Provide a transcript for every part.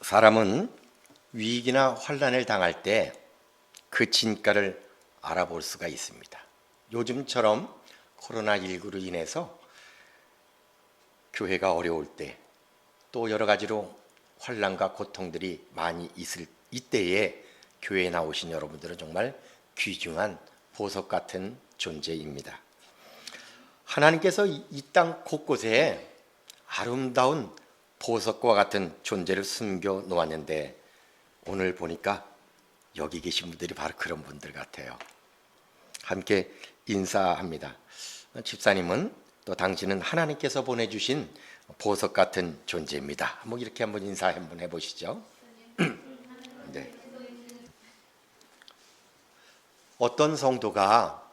사람은 위기나 환난을 당할 때 그 진가를 알아볼 수가 있습니다. 요즘처럼 코로나19로 인해서 교회가 어려울 때, 또 여러 가지로 환난과 고통들이 많이 있을 이때에 교회에 나오신 여러분들은 정말 귀중한 보석 같은 존재입니다. 하나님께서 이 땅 곳곳에 아름다운 보석과 같은 존재를 숨겨 놓았는데, 오늘 보니까 여기 계신 분들이 바로 그런 분들 같아요. 함께 인사합니다. 집사님은, 또 당신은 하나님께서 보내주신 보석 같은 존재입니다. 뭐 이렇게 한번 인사 한번 해보시죠. 네. 어떤 성도가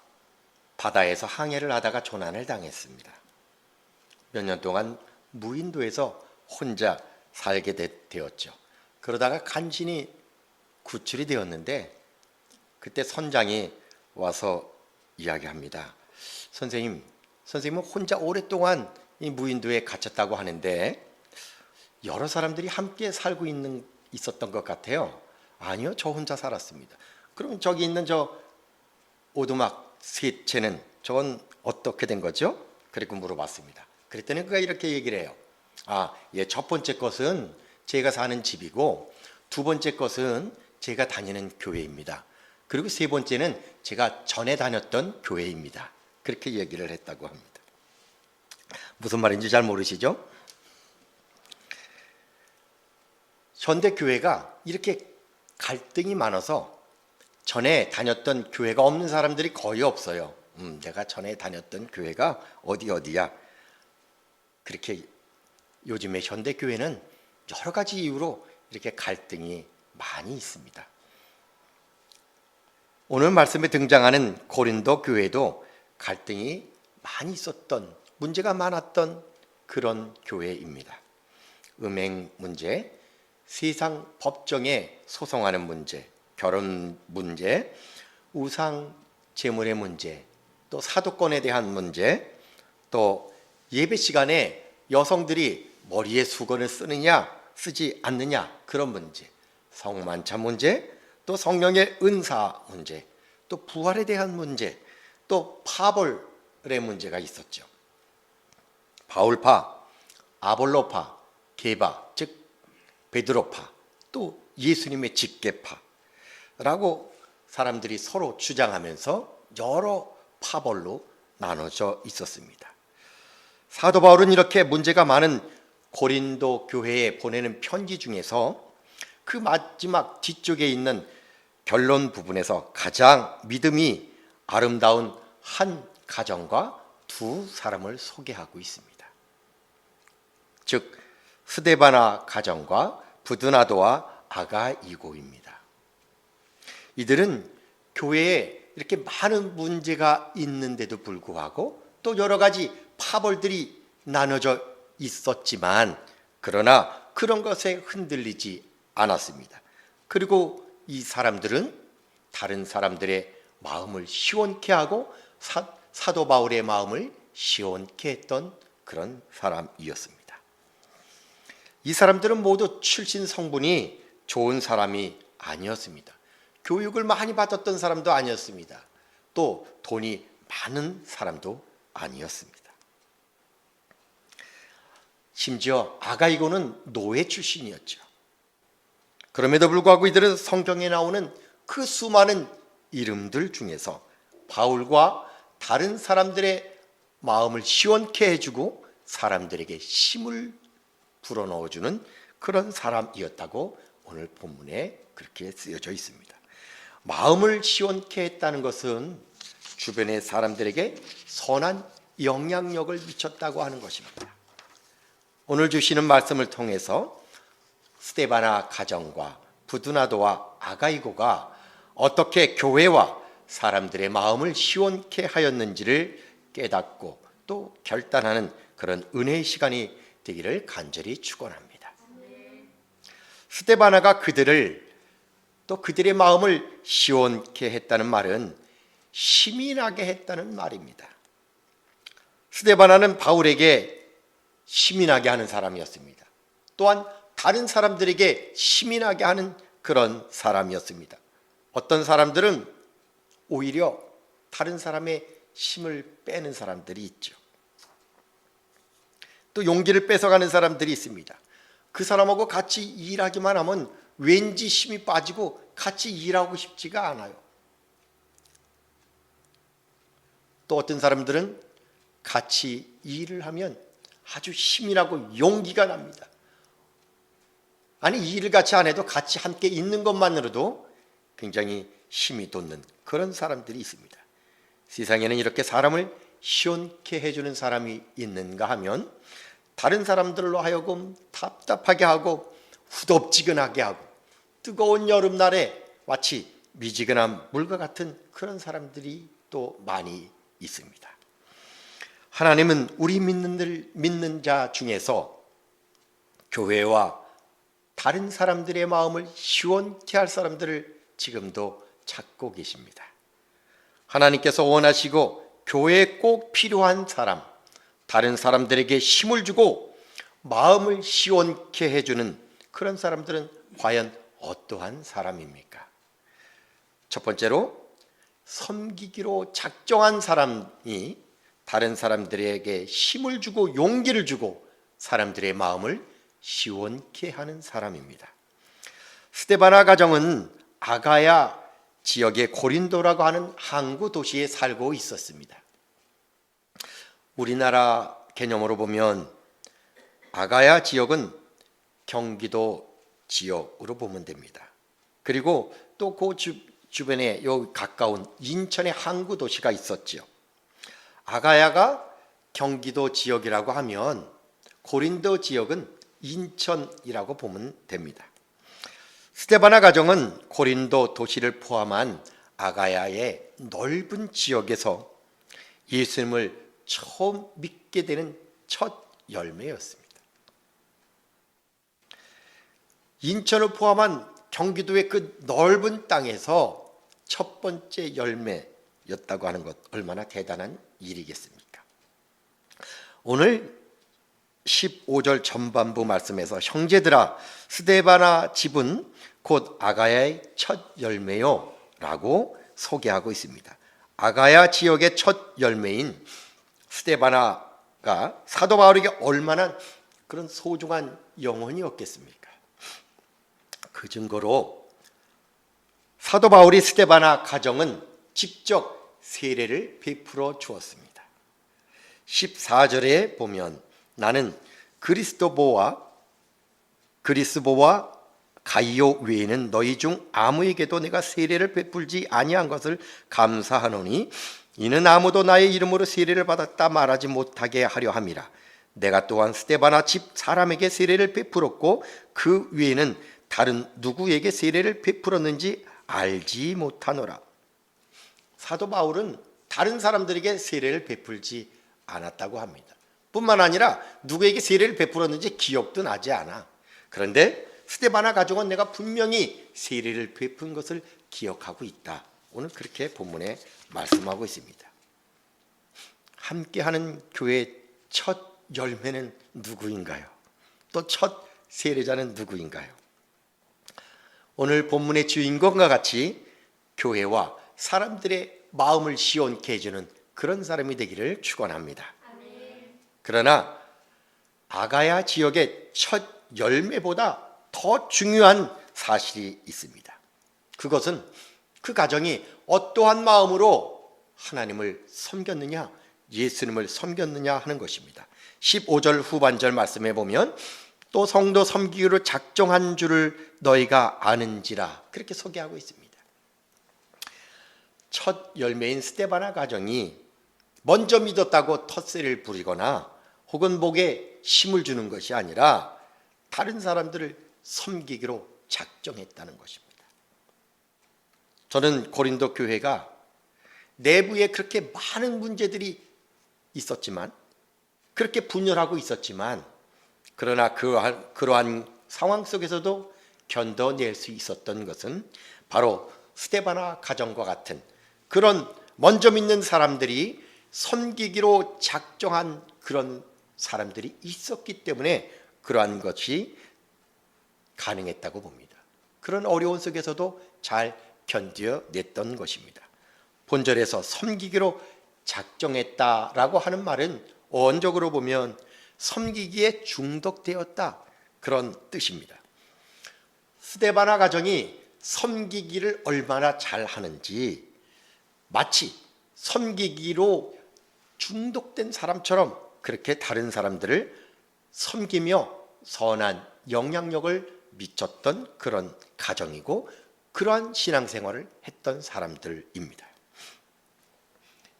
바다에서 항해를 하다가 조난을 당했습니다. 몇 년 동안 무인도에서 혼자 살게 되었죠. 그러다가 간신히 구출이 되었는데, 그때 선장이 와서 이야기합니다. 선생님은 혼자 오랫동안 이 무인도에 갇혔다고 하는데 여러 사람들이 함께 살고 있었던 것 같아요. 아니요, 저 혼자 살았습니다. 그럼 저기 있는 저 오두막 세 채는 저건 어떻게 된 거죠? 그리고 물어봤습니다. 그랬더니 그가 이렇게 얘기를 해요. 첫 번째 것은 제가 사는 집이고, 두 번째 것은 제가 다니는 교회입니다. 그리고 세 번째는 제가 전에 다녔던 교회입니다. 그렇게 얘기를 했다고 합니다. 무슨 말인지 잘 모르시죠? 현대교회가 이렇게 갈등이 많아서 전에 다녔던 교회가 없는 사람들이 거의 없어요. 내가 전에 다녔던 교회가 어디야. 그렇게 요즘에 현대교회는 여러 가지 이유로 이렇게 갈등이 많이 있습니다. 오늘 말씀에 등장하는 고린도 교회도 갈등이 많이 있었던, 문제가 많았던 그런 교회입니다. 음행 문제, 세상 법정에 소송하는 문제, 결혼 문제, 우상 제물의 문제, 또 사도권에 대한 문제, 또 예배 시간에 여성들이 머리에 수건을 쓰지 않느냐, 그런 문제, 성만찬 문제, 또 성령의 은사 문제, 또 부활에 대한 문제, 또 파벌의 문제가 있었죠. 바울파, 아볼로파, 게바, 즉 베드로파, 또 예수님의 집계파라고 사람들이 서로 주장하면서 여러 파벌로 나눠져 있었습니다. 사도 바울은 이렇게 문제가 많은 고린도 교회에 보내는 편지 중에서 그 마지막 뒤쪽에 있는 결론 부분에서 가장 믿음이 아름다운 한 가정과 두 사람을 소개하고 있습니다. 즉 스데바나 가정과 부드나도와 아가이고입니다. 이들은 교회에 이렇게 많은 문제가 있는데도 불구하고 또 여러 가지 파벌들이 나눠져 있었지만, 그러나 그런 것에 흔들리지 않았습니다. 그리고 이 사람들은 다른 사람들의 마음을 시원케 하고 사도 바울의 마음을 시원케 했던 그런 사람이었습니다. 이 사람들은 모두 출신 성분이 좋은 사람이 아니었습니다. 교육을 많이 받았던 사람도 아니었습니다. 또 돈이 많은 사람도 아니었습니다. 심지어 아가이고는 노예 출신이었죠. 그럼에도 불구하고 이들은 성경에 나오는 그 수많은 이름들 중에서 바울과 다른 사람들의 마음을 시원케 해주고 사람들에게 힘을 불어넣어주는 그런 사람이었다고 오늘 본문에 그렇게 쓰여져 있습니다. 마음을 시원케 했다는 것은 주변의 사람들에게 선한 영향력을 미쳤다고 하는 것입니다. 오늘 주시는 말씀을 통해서 스데바나 가정과 부드나도와 아가이고가 어떻게 교회와 사람들의 마음을 시원케 하였는지를 깨닫고 또 결단하는 그런 은혜의 시간이 되기를 간절히 축원합니다. 스데바나가 그들의 마음을 시원케 했다는 말은 힘이 나게 했다는 말입니다. 스데바나는 바울에게 힘이 나게 하는 사람이었습니다. 또한 다른 사람들에게 힘이 나게 하는 그런 사람이었습니다. 어떤 사람들은 오히려 다른 사람의 힘을 빼는 사람들이 있죠. 또 용기를 뺏어가는 사람들이 있습니다. 그 사람하고 같이 일하기만 하면 왠지 힘이 빠지고 같이 일하고 싶지가 않아요. 또 어떤 사람들은 같이 일을 하면 아주 힘이 나고 용기가 납니다. 아니, 이 일을 같이 안 해도 같이 함께 있는 것만으로도 굉장히 힘이 돋는 그런 사람들이 있습니다. 세상에는 이렇게 사람을 시원케 해주는 사람이 있는가 하면 다른 사람들로 하여금 답답하게 하고 후덥지근하게 하고 뜨거운 여름날에 마치 미지근한 물과 같은 그런 사람들이 또 많이 있습니다. 하나님은 우리 믿는 자 중에서 교회와 다른 사람들의 마음을 시원케 할 사람들을 지금도 찾고 계십니다. 하나님께서 원하시고 교회에 꼭 필요한 사람, 다른 사람들에게 힘을 주고 마음을 시원케 해주는 그런 사람들은 과연 어떠한 사람입니까? 첫 번째로, 섬기기로 작정한 사람이 다른 사람들에게 힘을 주고 용기를 주고 사람들의 마음을 시원케 하는 사람입니다. 스데바나 가정은 아가야 지역의 고린도라고 하는 항구 도시에 살고 있었습니다. 우리나라 개념으로 보면 아가야 지역은 경기도 지역으로 보면 됩니다. 그리고 또 그 주변에 요 가까운 인천의 항구 도시가 있었지요. 아가야가 경기도 지역이라고 하면 고린도 지역은 인천이라고 보면 됩니다. 스데바나 가정은 고린도 도시를 포함한 아가야의 넓은 지역에서 예수님을 처음 믿게 되는 첫 열매였습니다. 인천을 포함한 경기도의 그 넓은 땅에서 첫 번째 열매였다고 하는 것, 얼마나 대단한 일이겠습니까? 오늘 15절 전반부 말씀에서 형제들아 스데바나 집은 곧 아가야의 첫 열매요 라고 소개하고 있습니다. 아가야 지역의 첫 열매인 스데바나가 사도 바울에게 얼마나 그런 소중한 영혼이었겠습니까? 그 증거로 사도 바울이 스데바나 가정은 직접 세례를 베풀어 주었습니다. 14절에 보면 나는 그리스도보와 가이오 외에는 너희 중 아무에게도 내가 세례를 베풀지 아니한 것을 감사하노니 이는 아무도 나의 이름으로 세례를 받았다 말하지 못하게 하려 함이라. 내가 또한 스데바나 집 사람에게 세례를 베풀었고 그 외에는 다른 누구에게 세례를 베풀었는지 알지 못하노라. 사도 바울은 다른 사람들에게 세례를 베풀지 않았다고 합니다. 뿐만 아니라 누구에게 세례를 베풀었는지 기억도 나지 않아. 그런데 스데바나 가족은 내가 분명히 세례를 베푼 것을 기억하고 있다. 오늘 그렇게 본문에 말씀하고 있습니다. 함께하는 교회의 첫 열매는 누구인가요? 또 첫 세례자는 누구인가요? 오늘 본문의 주인공과 같이 교회와 사람들의 마음을 시원케 해주는 그런 사람이 되기를 축원합니다. 그러나 아가야 지역의 첫 열매보다 더 중요한 사실이 있습니다. 그것은 그 가정이 어떠한 마음으로 하나님을 섬겼느냐, 예수님을 섬겼느냐 하는 것입니다. 15절 후반절 말씀에 보면 또 성도 섬기기로 작정한 줄을 너희가 아는지라 그렇게 소개하고 있습니다. 첫 열매인 스데바나 가정이 먼저 믿었다고 텃세를 부리거나 혹은 목에 힘을 주는 것이 아니라 다른 사람들을 섬기기로 작정했다는 것입니다. 저는 고린도 교회가 내부에 그렇게 많은 문제들이 있었지만, 그렇게 분열하고 있었지만, 그러나 그러한 상황 속에서도 견뎌낼 수 있었던 것은 바로 스데바나 가정과 같은 그런 먼저 믿는 사람들이 섬기기로 작정한 그런 사람들이 있었기 때문에 그러한 것이 가능했다고 봅니다. 그런 어려운 속에서도 잘 견뎌냈던 것입니다. 본절에서 섬기기로 작정했다라고 하는 말은 어원적으로 보면 섬기기에 중독되었다, 그런 뜻입니다. 스데바나 가정이 섬기기를 얼마나 잘하는지 마치 섬기기로 중독된 사람처럼 그렇게 다른 사람들을 섬기며 선한 영향력을 미쳤던 그런 가정이고, 그러한 신앙생활을 했던 사람들입니다.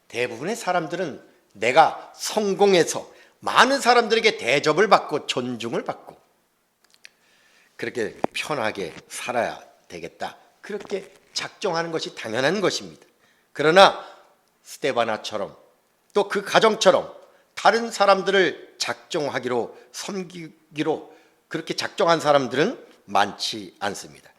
대부분의 사람들은 내가 성공해서 많은 사람들에게 대접을 받고 존중을 받고 그렇게 편하게 살아야 되겠다, 그렇게 작정하는 것이 당연한 것입니다. 그러나 스데바나처럼 또 그 가정처럼 다른 사람들을 작정하기로, 섬기기로 그렇게 작정한 사람들은 많지 않습니다.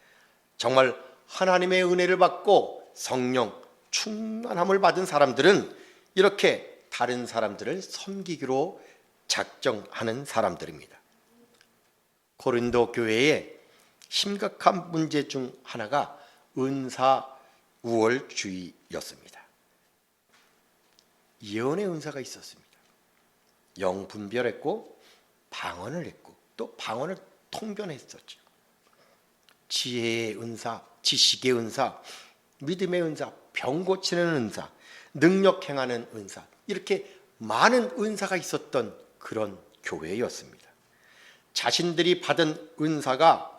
정말 하나님의 은혜를 받고 성령 충만함을 받은 사람들은 이렇게 다른 사람들을 섬기기로 작정하는 사람들입니다. 고린도 교회의 심각한 문제 중 하나가 은사 우월주의였습니다. 예언의 은사가 있었습니다. 영분별했고 방언을 했고 또 방언을 통변했었죠. 지혜의 은사, 지식의 은사, 믿음의 은사, 병 고치는 은사, 능력 행하는 은사, 이렇게 많은 은사가 있었던 그런 교회였습니다. 자신들이 받은 은사가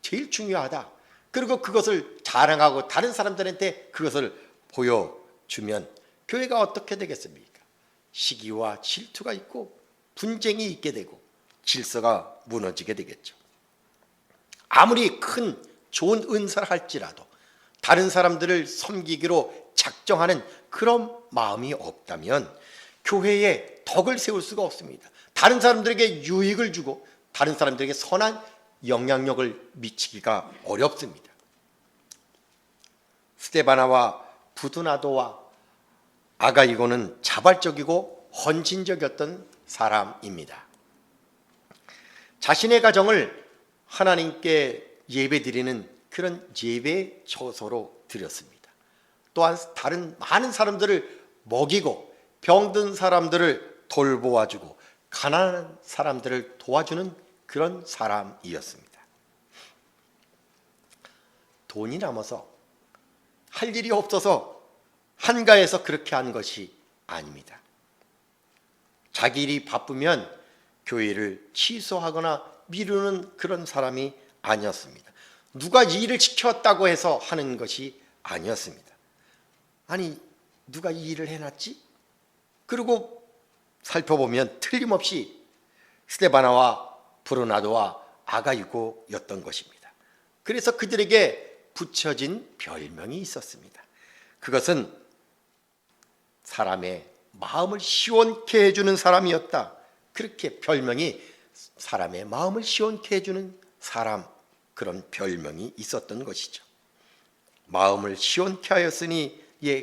제일 중요하다, 그리고 그것을 자랑하고 다른 사람들한테 그것을 보여주면 교회가 어떻게 되겠습니까? 시기와 질투가 있고 분쟁이 있게 되고 질서가 무너지게 되겠죠. 아무리 큰 좋은 은사를 할지라도 다른 사람들을 섬기기로 작정하는 그런 마음이 없다면 교회에 덕을 세울 수가 없습니다. 다른 사람들에게 유익을 주고 다른 사람들에게 선한 영향력을 미치기가 어렵습니다. 스데바나와 부드나도와 아가이고는 자발적이고 헌신적이었던 사람입니다. 자신의 가정을 하나님께 예배드리는 그런 예배 처소로 드렸습니다. 또한 다른 많은 사람들을 먹이고 병든 사람들을 돌보아주고 가난한 사람들을 도와주는 그런 사람이었습니다. 돈이 남아서 할 일이 없어서 한가해서 그렇게 한 것이 아닙니다. 자기 일이 바쁘면 교회를 취소하거나 미루는 그런 사람이 아니었습니다. 누가 이 일을 시켰다고 해서 하는 것이 아니었습니다. 아니, 누가 이 일을 해놨지? 그리고 살펴보면 틀림없이 스데바나와 브르나도와 아가이고였던 것입니다. 그래서 그들에게 붙여진 별명이 있었습니다. 그것은 사람의 마음을 시원케 해주는 사람이었다. 그렇게 별명이, 사람의 마음을 시원케 해주는 사람, 그런 별명이 있었던 것이죠. 마음을 시원케 하였으니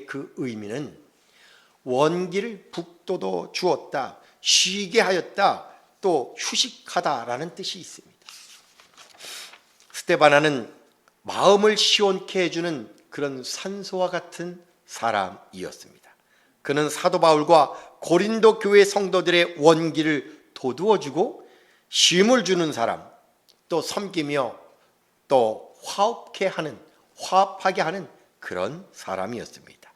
그 의미는 원기를 북돋워 주었다, 쉬게 하였다, 또 휴식하다라는 뜻이 있습니다. 스데바나는 마음을 시원케 해주는 그런 산소와 같은 사람이었습니다. 그는 사도 바울과 고린도 교회 성도들의 원기를 돋우어주고 쉼을 주는 사람, 또 섬기며 또 화합하게 하는 그런 사람이었습니다.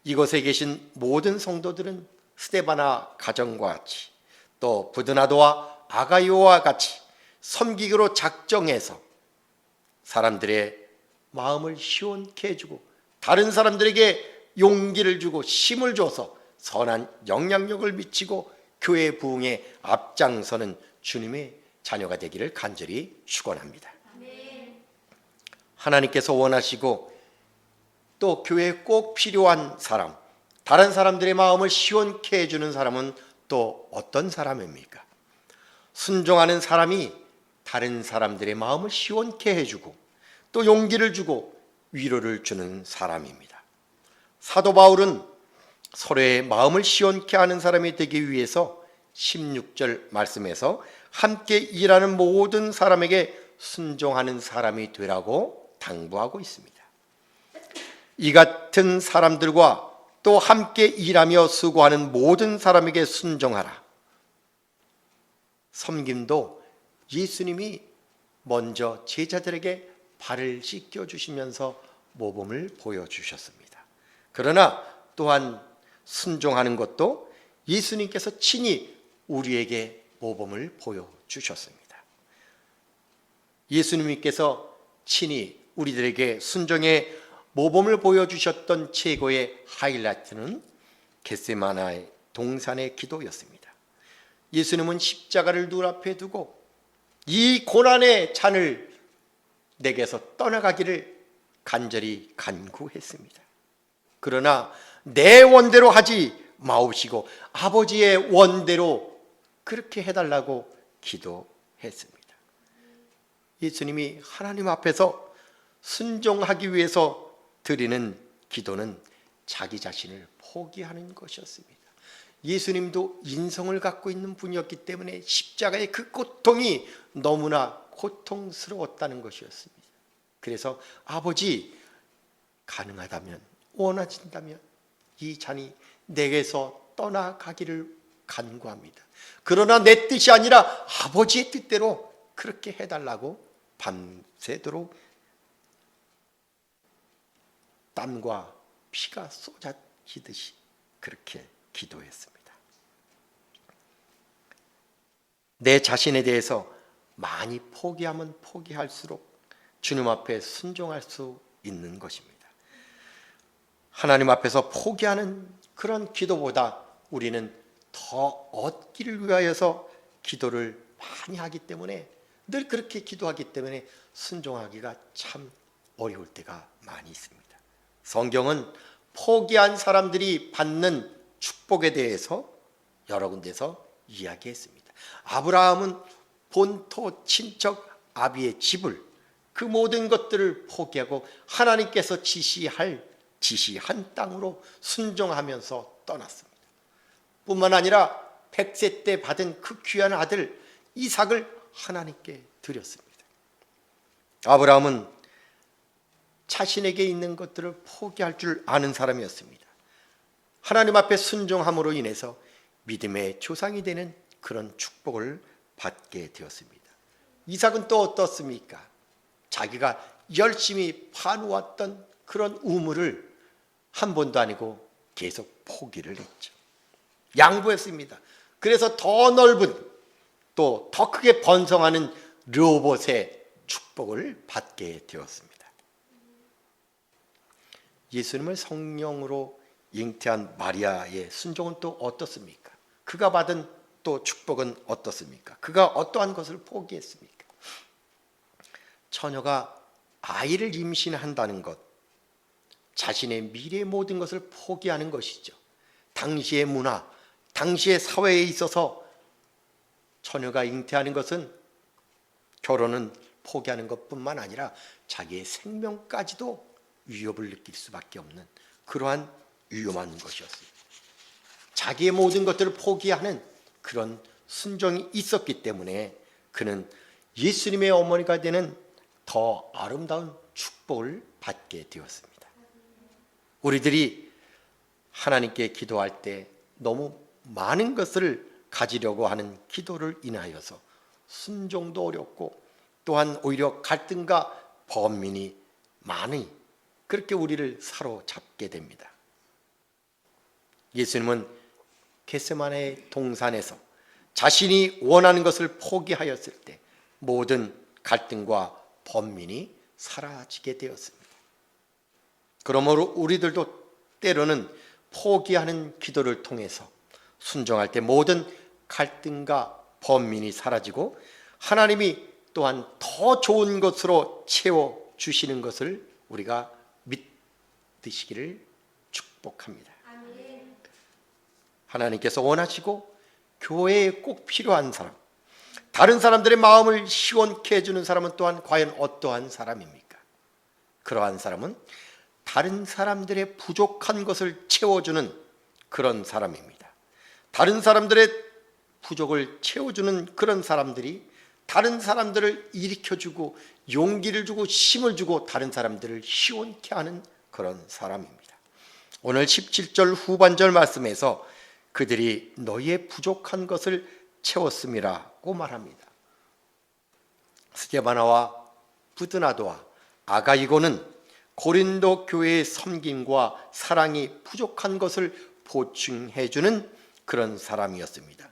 이곳에 계신 모든 성도들은 스데바나 가정과 같이 또 부드나도와 아가이오와 같이 섬기기로 작정해서 사람들의 마음을 시원케 해주고 다른 사람들에게 용기를 주고 힘을 줘서 선한 영향력을 미치고 교회 부흥에 앞장서는 주님의 자녀가 되기를 간절히 축원합니다. 하나님께서 원하시고 또 교회에 꼭 필요한 사람, 다른 사람들의 마음을 시원케 해주는 사람은 또 어떤 사람입니까? 순종하는 사람이 다른 사람들의 마음을 시원케 해주고 또 용기를 주고 위로를 주는 사람입니다. 사도 바울은 서로의 마음을 시원케 하는 사람이 되기 위해서 16절 말씀에서 함께 일하는 모든 사람에게 순종하는 사람이 되라고 당부하고 있습니다. 이 같은 사람들과 또 함께 일하며 수고하는 모든 사람에게 순종하라. 섬김도 예수님이 먼저 제자들에게 발을 씻겨주시면서 모범을 보여주셨습니다. 그러나 또한 순종하는 것도 예수님께서 친히 우리에게 모범을 보여주셨습니다. 예수님께서 친히 우리들에게 순종의 모범을 보여주셨던 최고의 하이라이트는 겟세마네 동산의 기도였습니다. 예수님은 십자가를 눈앞에 두고 이 고난의 잔을 내게서 떠나가기를 간절히 간구했습니다. 그러나 내 원대로 하지 마옵시고 아버지의 원대로 그렇게 해달라고 기도했습니다. 예수님이 하나님 앞에서 순종하기 위해서 드리는 기도는 자기 자신을 포기하는 것이었습니다. 예수님도 인성을 갖고 있는 분이었기 때문에 십자가의 그 고통이 너무나 고통스러웠다는 것이었습니다. 그래서 아버지, 가능하다면, 원하신다면 이 잔이 내게서 떠나가기를 간구합니다. 그러나 내 뜻이 아니라 아버지의 뜻대로 그렇게 해달라고 밤새도록 땀과 피가 쏟아지듯이 그렇게 기도했습니다. 내 자신에 대해서 많이 포기하면 포기할수록 주님 앞에 순종할 수 있는 것입니다. 하나님 앞에서 포기하는 그런 기도보다 우리는 더 얻기를 위하여서 기도를 많이 하기 때문에, 늘 그렇게 기도하기 때문에 순종하기가 참 어려울 때가 많이 있습니다. 성경은 포기한 사람들이 받는 축복에 대해서 여러 군데서 이야기했습니다. 아브라함은 본토 친척 아비의 집을, 그 모든 것들을 포기하고 하나님께서 지시한 땅으로 순종하면서 떠났습니다. 뿐만 아니라 100세 때 받은 그 귀한 아들 이삭을 하나님께 드렸습니다. 아브라함은 자신에게 있는 것들을 포기할 줄 아는 사람이었습니다. 하나님 앞에 순종함으로 인해서 믿음의 조상이 되는 그런 축복을 받게 되었습니다. 이삭은 또 어떻습니까? 자기가 열심히 파놓았던 그런 우물을 한 번도 아니고 계속 포기를 했죠. 양보했습니다. 그래서 더 넓은, 또 더 크게 번성하는 르호봇의 축복을 받게 되었습니다. 예수님을 성령으로 잉태한 마리아의 순종은 또 어떻습니까? 그가 받은 또 축복은 어떻습니까? 그가 어떠한 것을 포기했습니까? 처녀가 아이를 임신한다는 것, 자신의 미래의 모든 것을 포기하는 것이죠. 당시의 문화, 당시의 사회에 있어서 처녀가 잉태하는 것은 결혼은 포기하는 것뿐만 아니라 자기의 생명까지도 위협을 느낄 수밖에 없는 그러한 위험한 것이었습니다. 자기의 모든 것들을 포기하는 그런 순종이 있었기 때문에 그는 예수님의 어머니가 되는 더 아름다운 축복을 받게 되었습니다. 우리들이 하나님께 기도할 때 너무 많은 것을 가지려고 하는 기도를 인하여서 순종도 어렵고 또한 오히려 갈등과 번민이 많이 그렇게 우리를 사로잡게 됩니다. 예수님은 겟세마네 동산에서 자신이 원하는 것을 포기하였을 때 모든 갈등과 번민이 사라지게 되었습니다. 그러므로 우리들도 때로는 포기하는 기도를 통해서 순종할 때 모든 갈등과 번민이 사라지고 하나님이 또한 더 좋은 것으로 채워주시는 것을 우리가 믿으시기를 축복합니다. 하나님께서 원하시고 교회에 꼭 필요한 사람, 다른 사람들의 마음을 시원케 해주는 사람은 또한 과연 어떠한 사람입니까? 그러한 사람은 다른 사람들의 부족한 것을 채워주는 그런 사람입니다. 다른 사람들의 부족을 채워주는 그런 사람들이 다른 사람들을 일으켜주고 용기를 주고 힘을 주고 다른 사람들을 시원케 하는 그런 사람입니다. 오늘 17절 후반절 말씀에서 그들이 너희의 부족한 것을 채웠음이라고 말합니다. 스데바나와 부드나도와 아가이고는 고린도 교회의 섬김과 사랑이 부족한 것을 보충해주는 그런 사람이었습니다.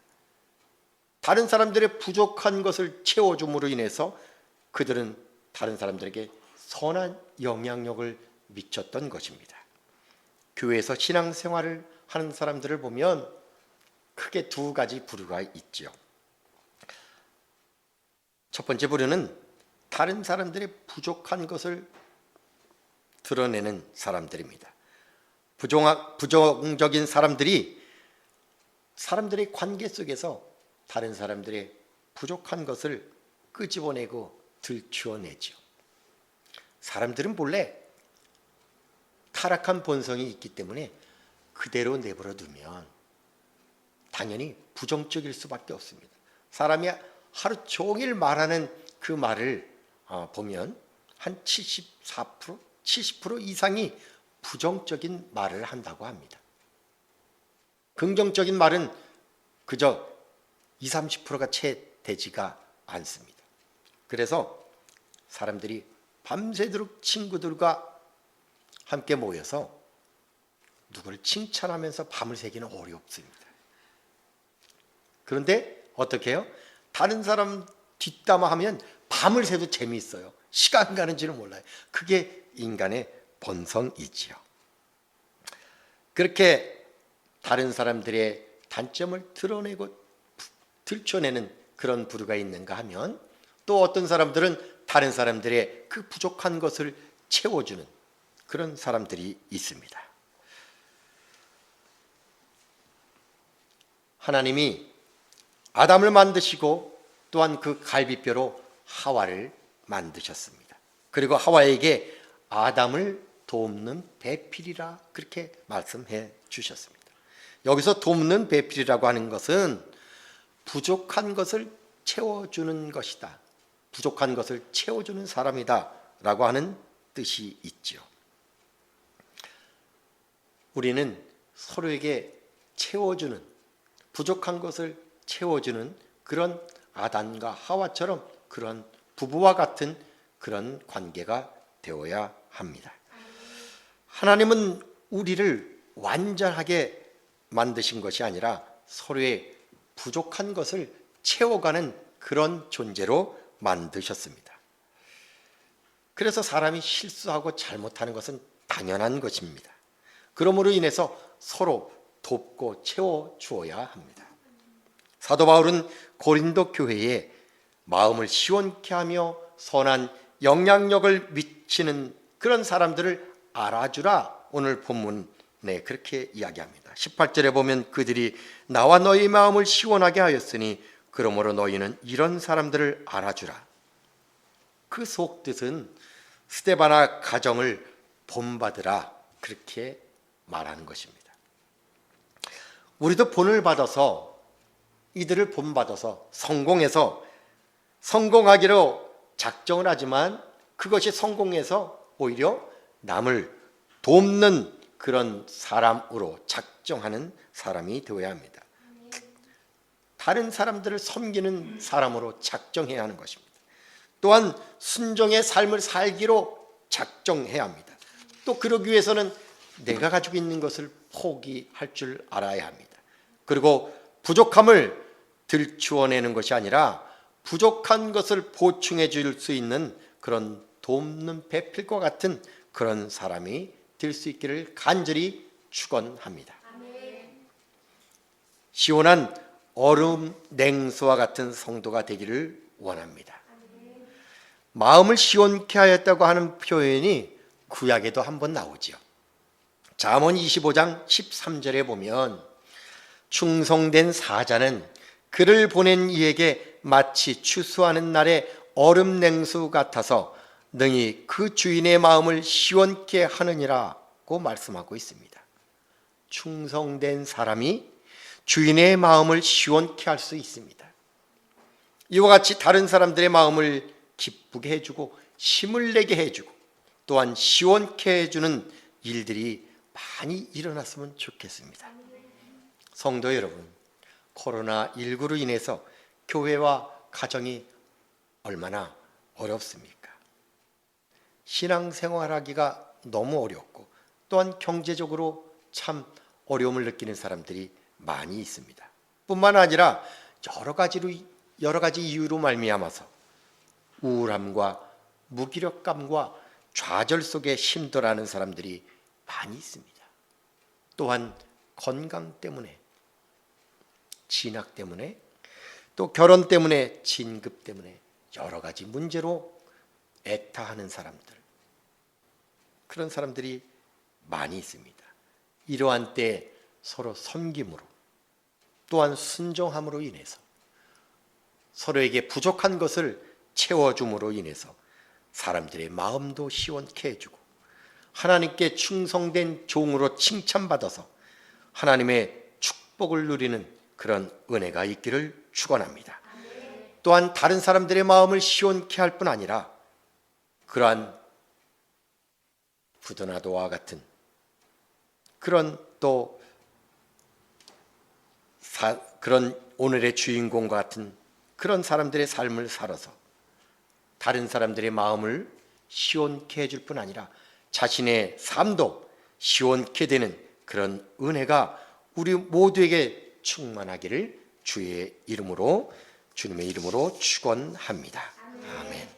다른 사람들의 부족한 것을 채워줌으로 인해서 그들은 다른 사람들에게 선한 영향력을 미쳤던 것입니다. 교회에서 신앙생활을 하는 사람들을 보면 크게 두 가지 부류가 있죠. 첫 번째 부류는 다른 사람들의 부족한 것을 드러내는 사람들입니다. 부정적인 사람들이 사람들의 관계 속에서 다른 사람들의 부족한 것을 끄집어내고 들추어내죠. 사람들은 본래 타락한 본성이 있기 때문에 그대로 내버려 두면 당연히 부정적일 수밖에 없습니다. 사람이 하루 종일 말하는 그 말을 보면 한 74%, 70% 이상이 부정적인 말을 한다고 합니다. 긍정적인 말은 그저 20, 30%가 채 되지가 않습니다. 그래서 사람들이 밤새도록 친구들과 함께 모여서 누구를 칭찬하면서 밤을 새기는 어렵습니다. 그런데 어떻게 해요? 다른 사람 뒷담화하면 밤을 새도 재미있어요. 시간 가는 줄은 몰라요. 그게 인간의 본성이지요. 그렇게 다른 사람들의 단점을 드러내고 들춰내는 그런 부류가 있는가 하면 또 어떤 사람들은 다른 사람들의 그 부족한 것을 채워주는 그런 사람들이 있습니다. 하나님이 아담을 만드시고 또한 그 갈비뼈로 하와를 만드셨습니다. 그리고 하와에게 아담을 돕는 배필이라 그렇게 말씀해 주셨습니다. 여기서 돕는 배필이라고 하는 것은 부족한 것을 채워주는 것이다. 부족한 것을 채워주는 사람이다 라고 하는 뜻이 있죠. 우리는 서로에게 채워주는, 부족한 것을 채워주는 그런 아담과 하와처럼 그런 부부와 같은 그런 관계가 되어야 합니다. 하나님은 우리를 완전하게 만드신 것이 아니라 서로의 부족한 것을 채워가는 그런 존재로 만드셨습니다. 그래서 사람이 실수하고 잘못하는 것은 당연한 것입니다. 그러므로 인해서 서로 돕고 채워주어야 합니다. 사도 바울은 고린도 교회에 마음을 시원케 하며 선한 영향력을 미치는 그런 사람들을 알아주라 오늘 본문에 그렇게 이야기합니다. 18절에 보면 그들이 나와 너희 마음을 시원하게 하였으니 그러므로 너희는 이런 사람들을 알아주라. 그 속뜻은 스데바나 가정을 본받으라 그렇게 말하는 것입니다. 우리도 본을 받아서 이들을 본받아서 성공하기로 작정을 하지만 그것이 성공해서 오히려 남을 돕는 그런 사람으로 작정하는 사람이 되어야 합니다. 다른 사람들을 섬기는 사람으로 작정해야 하는 것입니다. 또한 순종의 삶을 살기로 작정해야 합니다. 또 그러기 위해서는 내가 가지고 있는 것을 포기할 줄 알아야 합니다. 그리고 부족함을 들추어내는 것이 아니라 부족한 것을 보충해 줄 수 있는 그런 돕는 배필과 같은 그런 사람이 될 수 있기를 간절히 축원합니다. 시원한 얼음 냉수와 같은 성도가 되기를 원합니다. 마음을 시원케 하였다고 하는 표현이 구약에도 한번 나오죠. 잠언 25장 13절에 보면 충성된 사자는 그를 보낸 이에게 마치 추수하는 날의 얼음 냉수 같아서 능히 그 주인의 마음을 시원케 하느니라고 말씀하고 있습니다. 충성된 사람이 주인의 마음을 시원케 할 수 있습니다. 이와 같이 다른 사람들의 마음을 기쁘게 해주고 힘을 내게 해주고 또한 시원케 해주는 일들이 많이 일어났으면 좋겠습니다. 성도 여러분, 코로나19로 인해서 교회와 가정이 얼마나 어렵습니까? 신앙생활하기가 너무 어렵고 또한 경제적으로 참 어려움을 느끼는 사람들이 많이 있습니다. 뿐만 아니라 여러 가지 이유로 말미암아서 우울함과 무기력감과 좌절 속에 힘들어하는 사람들이 많이 있습니다. 또한 건강 때문에, 진학 때문에, 또 결혼 때문에, 진급 때문에 여러 가지 문제로 애타하는 사람들, 그런 사람들이 많이 있습니다. 이러한 때 서로 섬김으로 또한 순종함으로 인해서 서로에게 부족한 것을 채워줌으로 인해서 사람들의 마음도 시원케 해주고 하나님께 충성된 종으로 칭찬받아서 하나님의 축복을 누리는 그런 은혜가 있기를 축원합니다. 또한 다른 사람들의 마음을 시원케 할 뿐 아니라 그러한 부도나도와 같은 그런 그런 오늘의 주인공과 같은 그런 사람들의 삶을 살아서 다른 사람들의 마음을 시원케 해줄 뿐 아니라 자신의 삶도 시원케 되는 그런 은혜가 우리 모두에게 충만하기를 주님의 이름으로 축원합니다. 아멘.